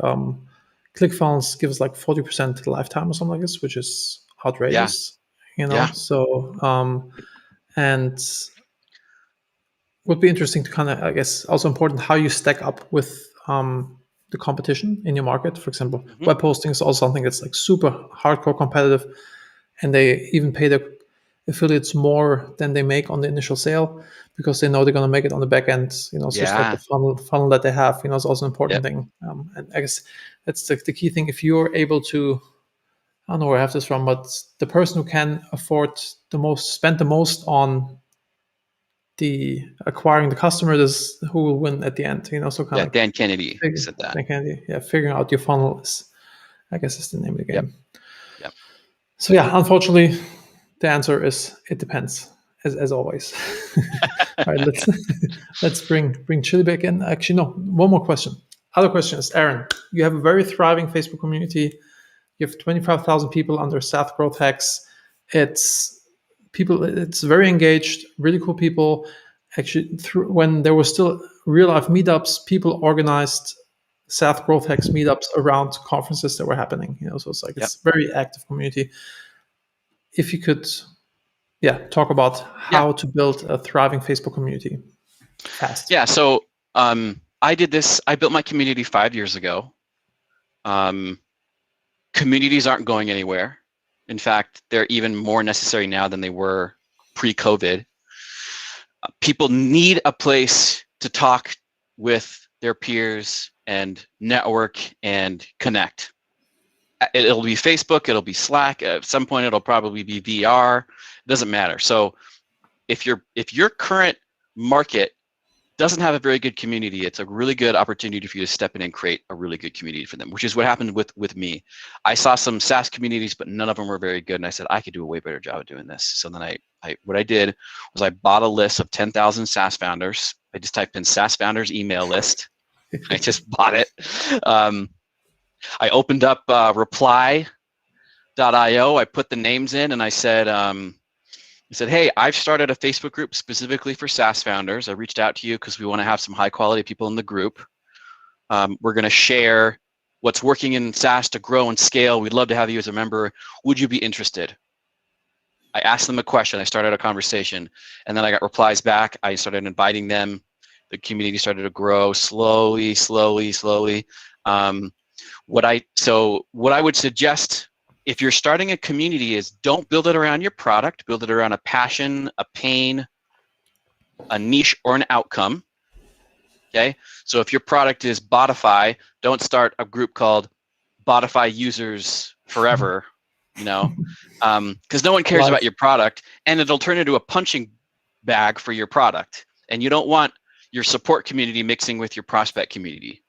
Clickfunnels gives like 40% lifetime or something like this, which is outrageous. Yeah. So and would be interesting to kind of, I guess, also important how you stack up with the competition in your market. For example, web hosting is also something that's like super hardcore competitive, and they even pay their affiliates more than they make on the initial sale because they know they're going to make it on the back end. So it's like the funnel that they have. Is also an important thing. And I guess that's the key thing. If you're able to, I don't know where I have this from, but the person who can afford the most, spend the most on the acquiring the customer is who will win at the end. So kind of Dan Kennedy said that. Dan Kennedy, figuring out your funnel is, I guess, is the name of the game. Yep. So unfortunately, the answer is it depends, as always. All right, let's bring Chili back in. Actually, no, one more question. Other question is, Aaron, you have a very thriving Facebook community. You have 25,000 people under SaaS growth hacks. It's very engaged, really cool people. Actually, when there were still real life meetups, people organized SaaS growth hacks meetups around conferences that were happening. So it's like it's a very active community. If you could, talk about how to build a thriving Facebook community fast. Yeah. So I did this. I built my community 5 years ago. Communities aren't going anywhere. In fact, they're even more necessary now than they were pre-COVID. People need a place to talk with their peers and network and connect. It'll be Facebook, it'll be Slack. At some point, it'll probably be VR. It doesn't matter. So if your current market doesn't have a very good community, it's a really good opportunity for you to step in and create a really good community for them, which is what happened with me. I saw some SaaS communities, but none of them were very good. And I said, I could do a way better job of doing this. So then what I did was I bought a list of 10,000 SaaS founders. I just typed in SaaS founders email list. I just bought it. I opened up reply.io. I put the names in and I said, hey, I've started a Facebook group specifically for SaaS founders. I reached out to you because we want to have some high quality people in the group. We're going to share what's working in SaaS to grow and scale. We'd love to have you as a member. Would you be interested? I asked them a question. I started a conversation, and then I got replies back. I started inviting them. The community started to grow slowly. What I would suggest if you're starting a community is don't build it around your product, build it around a passion, a pain, a niche, or an outcome. Okay, so if your product is Botify, don't start a group called Botify Users Forever, because no one cares about your product, and it'll turn into a punching bag for your product. And you don't want your support community mixing with your prospect community.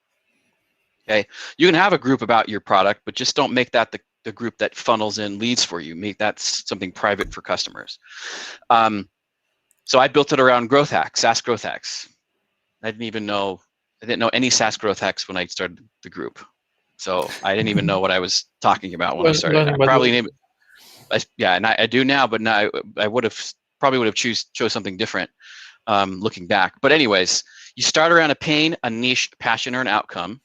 Okay, you can have a group about your product, but just don't make that the group that funnels in leads for you. Make that something private for customers. So I built it around growth hacks, SaaS growth hacks. I didn't know any SaaS growth hacks when I started the group. So I didn't even know what I was talking about when I started. I probably named it. And I do now, but now I probably would have chose something different looking back. But anyways, you start around a pain, a niche, passion, or an outcome.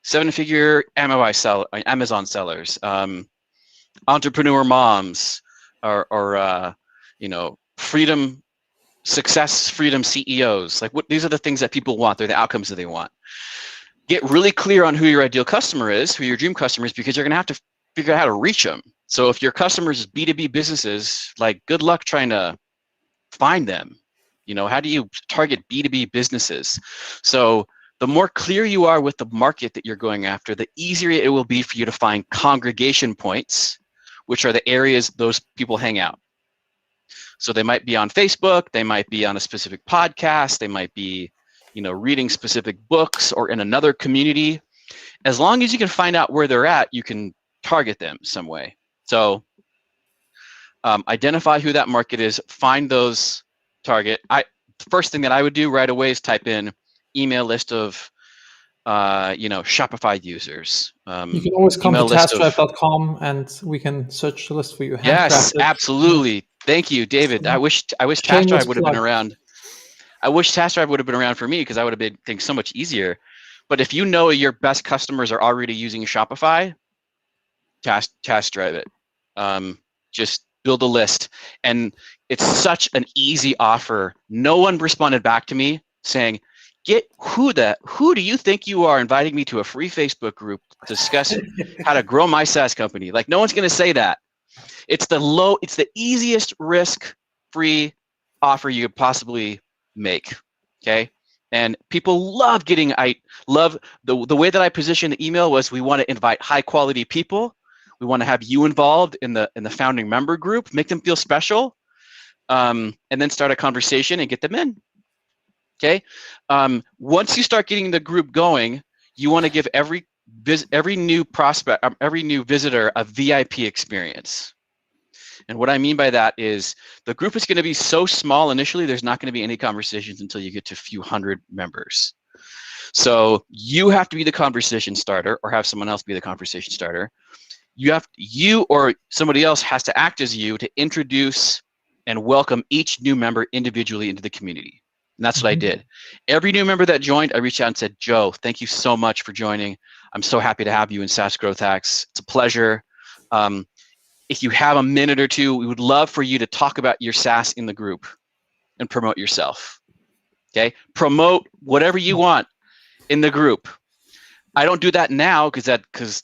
7-figure Amazon sellers, entrepreneur moms, or freedom CEOs. These are the things that people want. They're the outcomes that they want. Get really clear on who your ideal customer is, who your dream customer is, because you're going to have to figure out how to reach them. So if your customers is B2B businesses, good luck trying to find them. How do you target B2B businesses? So the more clear you are with the market that you're going after, the easier it will be for you to find congregation points, which are the areas those people hang out. So they might be on Facebook, they might be on a specific podcast, they might be, reading specific books or in another community. As long as you can find out where they're at, you can target them some way. So identify who that market is, find those target. The first thing that I would do right away is type in email list of Shopify users. You can always come to taskdrive.com and we can search the list for you. Yes, absolutely. Thank you, David. I wish TaskDrive would have been around. I wish TaskDrive would have been around for me because I would have made things so much easier. But if you know your best customers are already using Shopify, TaskDrive it. Just build a list. And it's such an easy offer. No one responded back to me saying, who do you think you are inviting me to a free Facebook group to discuss how to grow my SaaS company? Like, no one's going to say that. It's the easiest risk-free offer you could possibly make. Okay. And people love the way that I positioned the email was, we want to invite high quality people. We want to have you involved in the founding member group, make them feel special, and then start a conversation and get them in. Okay. Once you start getting the group going, you want to give every new prospect, every new visitor a VIP experience. And what I mean by that is the group is going to be so small initially, there's not going to be any conversations until you get to a few hundred members. So you have to be the conversation starter, or have someone else be the conversation starter. You or somebody else has to act as you to introduce and welcome each new member individually into the community. And that's what I did. Every new member that joined, I reached out and said, Joe, thank you so much for joining. I'm so happy to have you in SaaS Growth Hacks. It's a pleasure. If you have a minute or two, we would love for you to talk about your SaaS in the group and promote yourself. Okay? Promote whatever you want in the group. I don't do that now because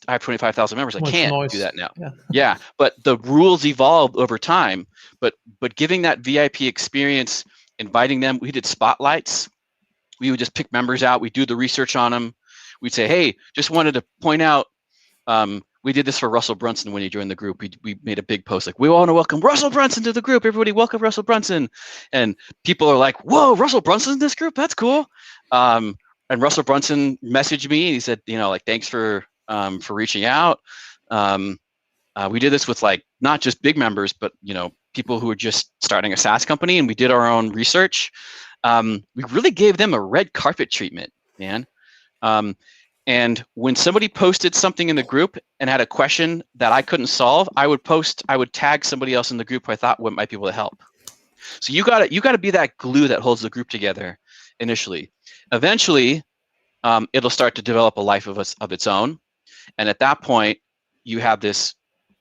I have 25,000 members. I can't do that now. Yeah, but the rules evolved over time. But giving that VIP experience, inviting them, we did spotlights. We would just pick members out. We'd do the research on them. We'd say, hey, just wanted to point out, we did this for Russell Brunson when he joined the group. We made a big post like, we want to welcome Russell Brunson to the group. Everybody welcome Russell Brunson. And people are like, whoa, Russell Brunson's in this group? That's cool. And Russell Brunson messaged me and he said, like, thanks for reaching out. We did this with like not just big members, but people who are just starting a SaaS company, and we did our own research. We really gave them a red carpet treatment, man. And when somebody posted something in the group and had a question that I couldn't solve, I would tag somebody else in the group who I thought might be able to help. So you gotta be that glue that holds the group together initially. Eventually, it'll start to develop a life of its own. And at that point, you have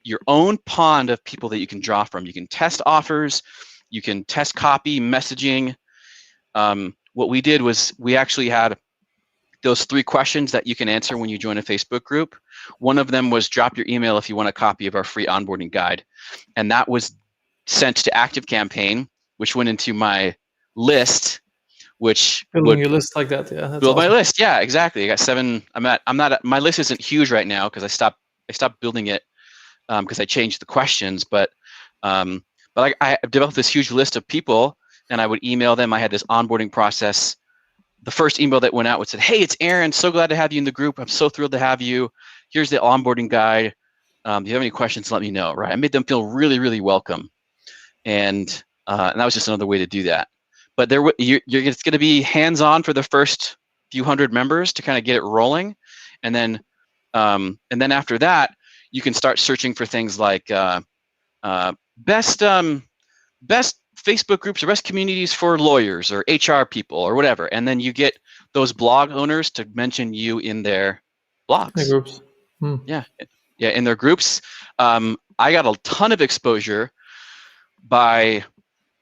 your own pond of people that you can draw from. You can test offers, you can test copy, messaging. What we did was we actually had those 3 questions that you can answer when you join a Facebook group. One of them was drop your email if you want a copy of our free onboarding guide. And that was sent to ActiveCampaign, which went into my list, which building your list like that. Yeah. Build awesome. My list. Yeah, exactly. I got 7. My list isn't huge right now because I stopped building it because I changed the questions, but I developed this huge list of people and I would email them. I had this onboarding process. The first email that went out would say, hey, it's Aaron. So glad to have you in the group. I'm so thrilled to have you. Here's the onboarding guide. Do you have any questions? Let me know. Right. I made them feel really, really welcome. And that was just another way to do that. But it's going to be hands-on for the first few hundred members to kind of get it rolling. And then after that, you can start searching for things like best Facebook groups or best communities for lawyers or HR people or whatever. And then you get those blog owners to mention you in their blogs. The groups. Yeah, in their groups. I got a ton of exposure by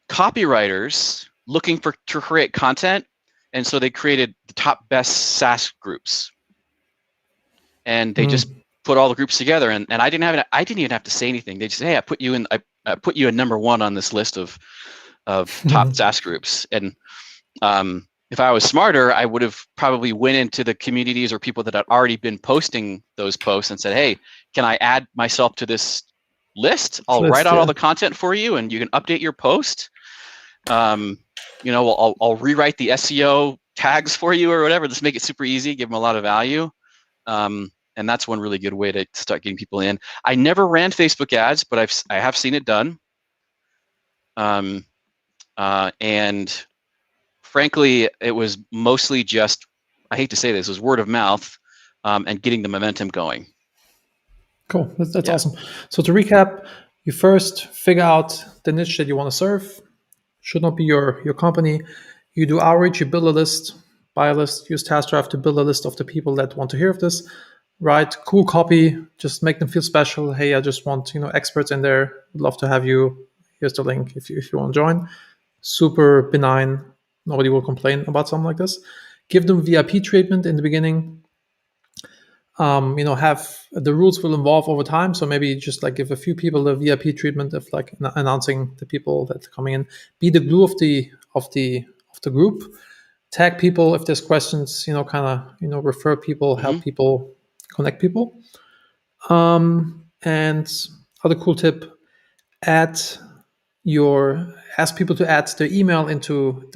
copywriters looking to create content. And so they created the top best SaaS groups. And they just put all the groups together, and I didn't even have to say anything. They just say, hey, I put you in number 1 on this list of top SaaS groups. And if I was smarter, I would have probably went into the communities or people that had already been posting those posts and said, hey, can I add myself to this list? I'll write out all the content for you and you can update your post. I'll rewrite the SEO tags for you or whatever. Just make it super easy, give them a lot of value. And that's one really good way to start getting people in. I never ran Facebook ads, but I have seen it done. And frankly, it was mostly just, I hate to say this, it was word of mouth and getting the momentum going. Cool. That's awesome. So to recap, you first figure out the niche that you want to serve. Should not be your company. You do outreach, you build a list, buy a list, use TaskDrive to build a list of the people that want to hear of this. Write cool copy, just make them feel special. Hey, I just want experts in there. Would love to have you. Here's the link if you want to join. Super benign. Nobody will complain about something like this. Give them VIP treatment in the beginning. Have the rules will evolve over time. So maybe just like give a few people the VIP treatment of like announcing the people that are coming in. Be the glue of the group. Tag people if there's questions. Refer people, help people, connect people. And other cool tip: ask people to add their email into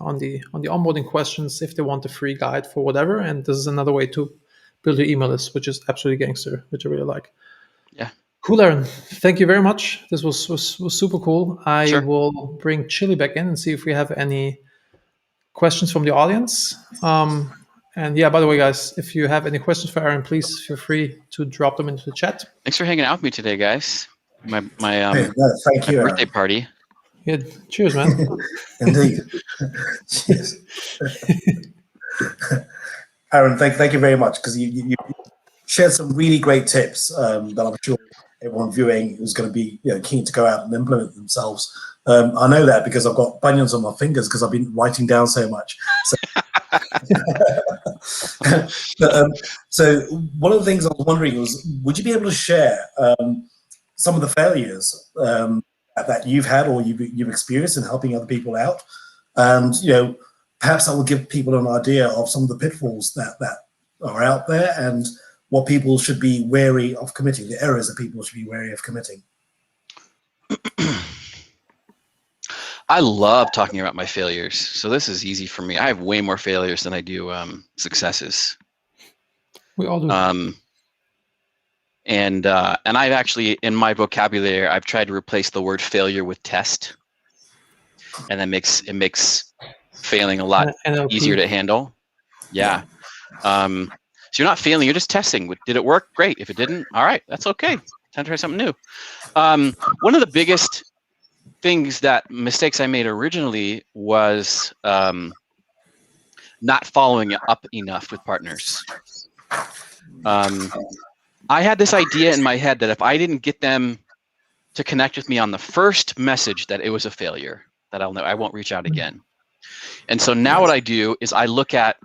on the onboarding questions if they want a free guide for whatever. And this is another way to build your email list, which is absolutely gangster, which I really like. Yeah. Cool, Aaron. Thank you very much. This was super cool. I Sure. will bring Chili back in and see if we have any questions from the audience. And yeah, by the way, guys, if you have any questions for Aaron, please feel free to drop them into the chat. Thanks for hanging out with me today, guys. My thank you, birthday Aaron. party. Yeah, cheers, man. Indeed. Cheers. Aaron, thank you very much, because you shared some really great tips that I'm sure everyone viewing is going to be keen to go out and implement themselves. I know that because I've got bunions on my fingers because I've been writing down so much. So one of the things I was wondering was, would you be able to share some of the failures that you've had or you've experienced in helping other people out? And perhaps that will give people an idea of some of the pitfalls that are out there and what people should be wary of committing, the errors that people should be wary of committing. I love talking about my failures, so this is easy for me. I have way more failures than I do successes. We all do. And I've actually, in my vocabulary, I've tried to replace the word failure with test, and that it makes failing a lot NLP. easier to handle. Yeah. So you're not failing, you're just testing. Did it work? Great. If it didn't, all right, that's okay. Time to try something new. One of the biggest mistakes I made originally was not following up enough with partners. I had this idea in my head that if I didn't get them to connect with me on the first message, that it was a failure, that I won't reach out again. And so now what I do is I look at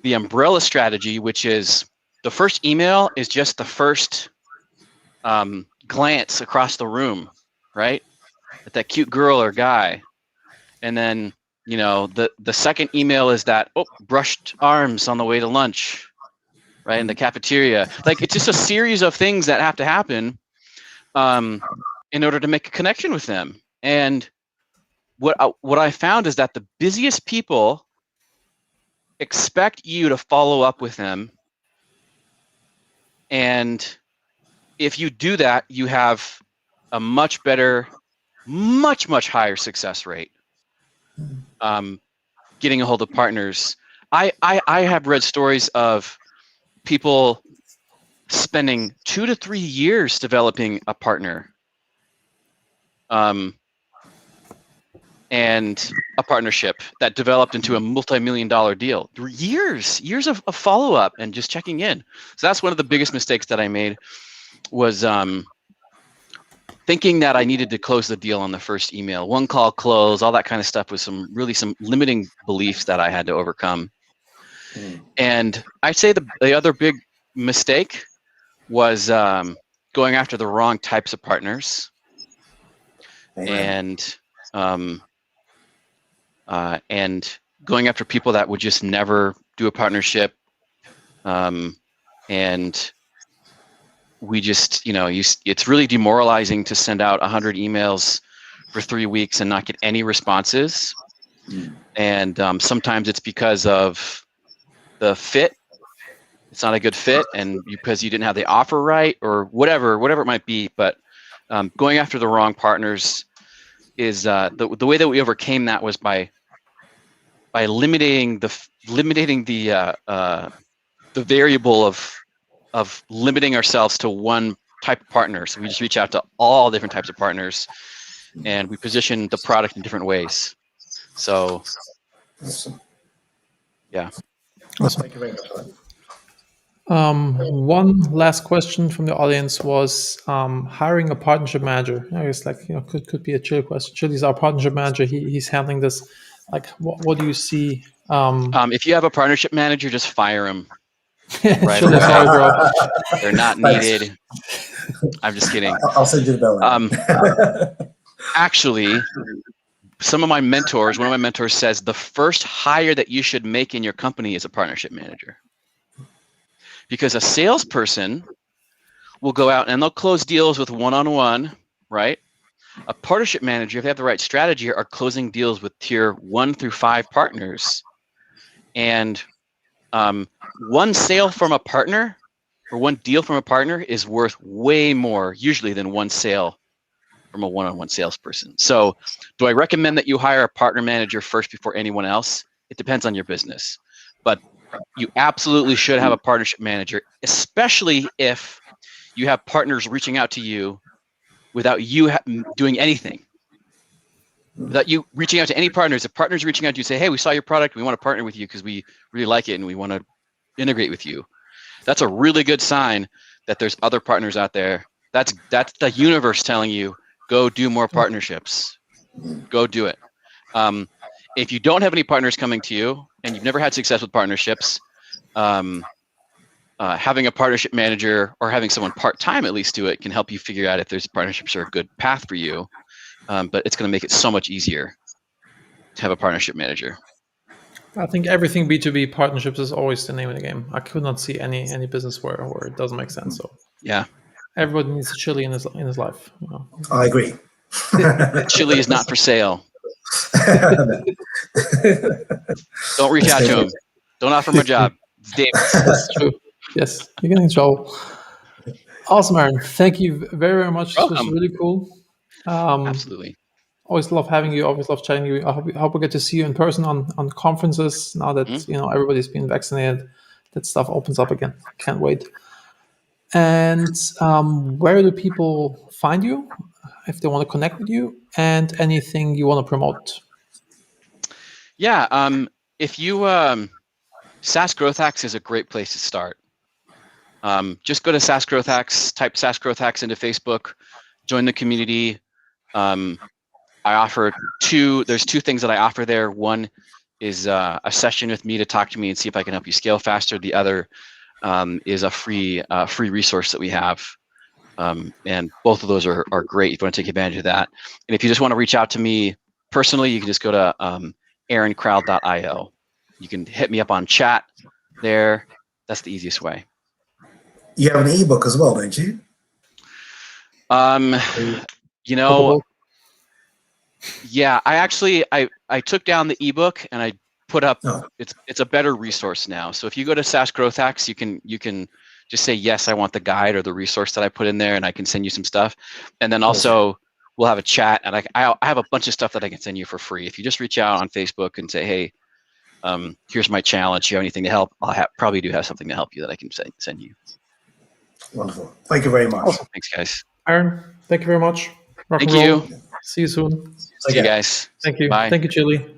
the umbrella strategy, which is the first email is just the first glance across the room, right? At that cute girl or guy. And then, the second email is that, brushed arms on the way to lunch, right, in the cafeteria. Like, it's just a series of things that have to happen in order to make a connection with them. And what I found is that the busiest people expect you to follow up with them. And if you do that, you have a much better, much higher success rate getting a hold of partners. I have read stories of people spending 2 to 3 years developing a partner and a partnership that developed into a multi-million-dollar deal. Years of follow-up and just checking in. So that's one of the biggest mistakes that I made, was thinking that I needed to close the deal on the first email. One call close, all that kind of stuff was some limiting beliefs that I had to overcome. And I'd say the other big mistake was going after the wrong types of partners. And going after people that would just never do a partnership. And we just, it's really demoralizing to send out 100 emails for 3 weeks and not get any responses. And sometimes it's because of the fit. It's not a good fit, and because you didn't have the offer right, or whatever it might be. But going after the wrong partners is the way that we overcame that was by limiting the variable of limiting ourselves to one type of partner. So we just reach out to all different types of partners, and we position the product in different ways. So, Awesome. yeah. Awesome. Thank you very much. One last question from the audience was hiring a partnership manager. I guess could be a chill question. Chili's our partnership manager. He's handling this. Like, what do you see? If you have a partnership manager, just fire him right Chili, away. sorry, bro. They're not needed. I'm just kidding. I'll send you the bill. Actually, one of my mentors says the first hire that you should make in your company is a partnership manager. Because a salesperson will go out and they'll close deals with one-on-one, right? A partnership manager, if they have the right strategy, are closing deals with tier 1 through 5 partners. And one sale from a partner or one deal from a partner is worth way more usually than one sale from a one-on-one salesperson. So do I recommend that you hire a partner manager first before anyone else? It depends on your business. But you absolutely should have a partnership manager, especially if you have partners reaching out to you without you doing anything. Without you reaching out to any partners. If partners reaching out to you say, hey, we saw your product, we want to partner with you because we really like it and we want to integrate with you. That's a really good sign that there's other partners out there. That's the universe telling you, go do more partnerships. Go do it. If you don't have any partners coming to you and you've never had success with partnerships, having a partnership manager or having someone part-time at least do it can help you figure out if there's partnerships are a good path for you. But it's going to make it so much easier to have a partnership manager. I think everything B2B partnerships is always the name of the game. I could not see any business where it doesn't make sense. So yeah, everybody needs a chili in his life. I agree. Chili is not for sale. Don't reach out to him. Don't offer him a job. It's dangerous. That's true. Yes, you're getting in trouble. Awesome, Aaron. Thank you very, very much. This was really cool. Absolutely. Always love having you. Always love chatting you. I hope we get to see you in person on conferences now that everybody's been vaccinated. That stuff opens up again. Can't wait. And where do people find you if they want to connect with you, and anything you want to promote? Yeah. If you SaaS Growth Hacks is a great place to start. Just go to SaaS Growth Hacks, type SaaS Growth Hacks into Facebook, join the community. I offer there's two things that I offer there. One is a session with me to talk to me and see if I can help you scale faster. The other is a free resource that we have. And both of those are great if you want to take advantage of that. And if you just want to reach out to me personally, you can just go to aaronkrall.io. You can hit me up on chat there. That's the easiest way. You have an ebook as well, don't you? Yeah, I took down the ebook and I put up it's a better resource now. So if you go to SaaS Growth Hacks, you can just say yes, I want the guide or the resource that I put in there, and I can send you some stuff. And then also we'll have a chat, and I have a bunch of stuff that I can send you for free. If you just reach out on Facebook and say, hey, here's my challenge. Do you have anything to help? Probably do have something to help you that I can send you. Wonderful. Thank you very much. Awesome. Thanks, guys. Aaron, thank you very much. Thank you. See you soon. See you guys. Thank you. Bye. Thank you, Chili.